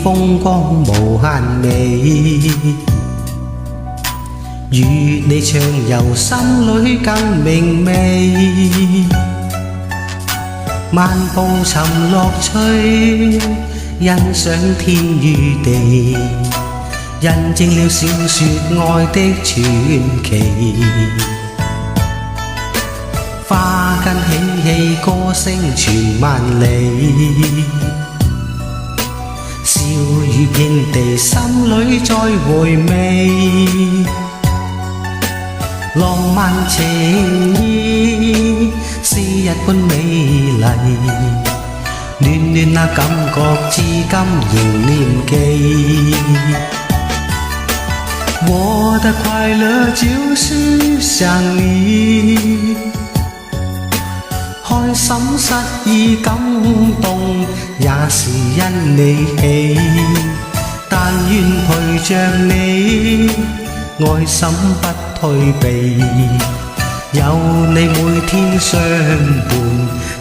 風光無限美。與你暢遊心裏更明媚，漫步尋樂趣，欣賞天與地，印證了小說愛的傳奇。花間嬉戲歌聲傳萬里，笑語遍地心裏再回味。浪漫情意是日般美麗，暖暖那感覺至今仍念記。我的快樂就是想你，開心失意感動也是因你起，但願陪着你，愛心不退避，有你每天相伴，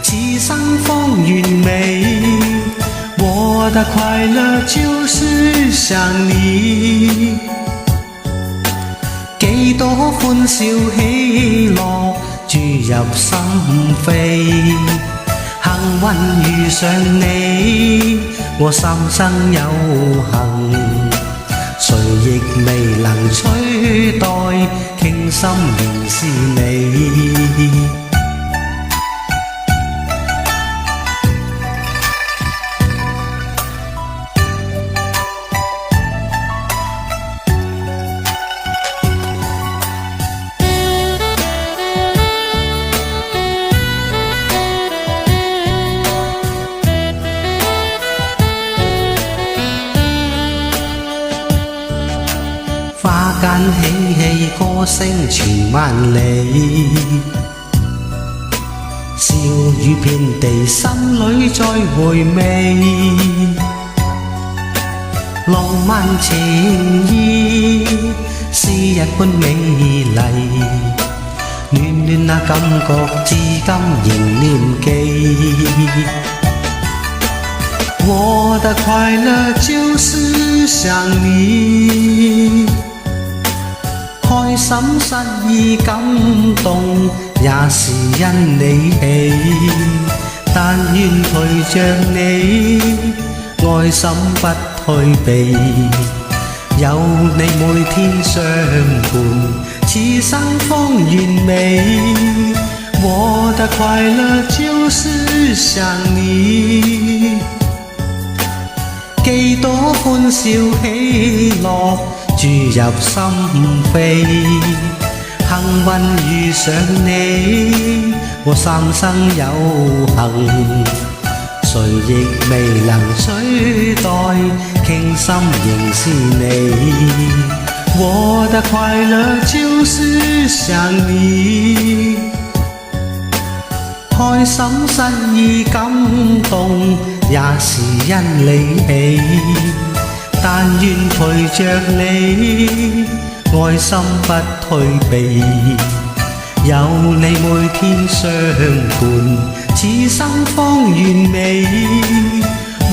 此生方完美。我的快樂就是想你，幾多歡笑喜樂注入心扉，幸運遇上你，我三生有幸。誰亦未能取代，傾心仍是你。花間嬉戲歌聲傳萬里，笑語遍地心裏再回味。浪漫情意是日般美麗，暖暖那感覺至今仍念記。我的快樂就是想你，開心失意感動也是因你起，但願陪着你，愛心不退避，有你每天相伴，此生方完美。我的快樂就是想你，幾多歡笑喜樂注入心扉，幸運遇上你，我三生有幸。誰亦未能取代，傾心仍是你。我的快樂就是想你，開心失意感動也是因你起，但願陪着你，愛心不退避，有你每天相伴，此生方完美。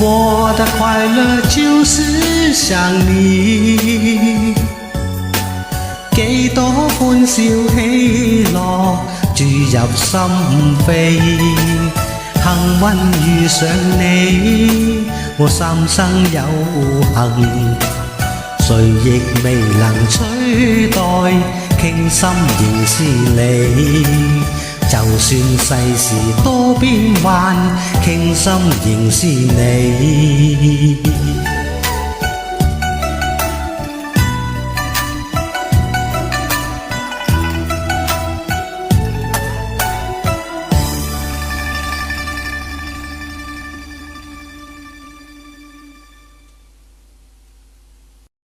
我的快樂就是想你，幾多歡笑喜樂注入心扉，幸運遇上你，我三生有幸。誰亦未能取代，傾心仍是你。就算世事多變幻，傾心仍是你。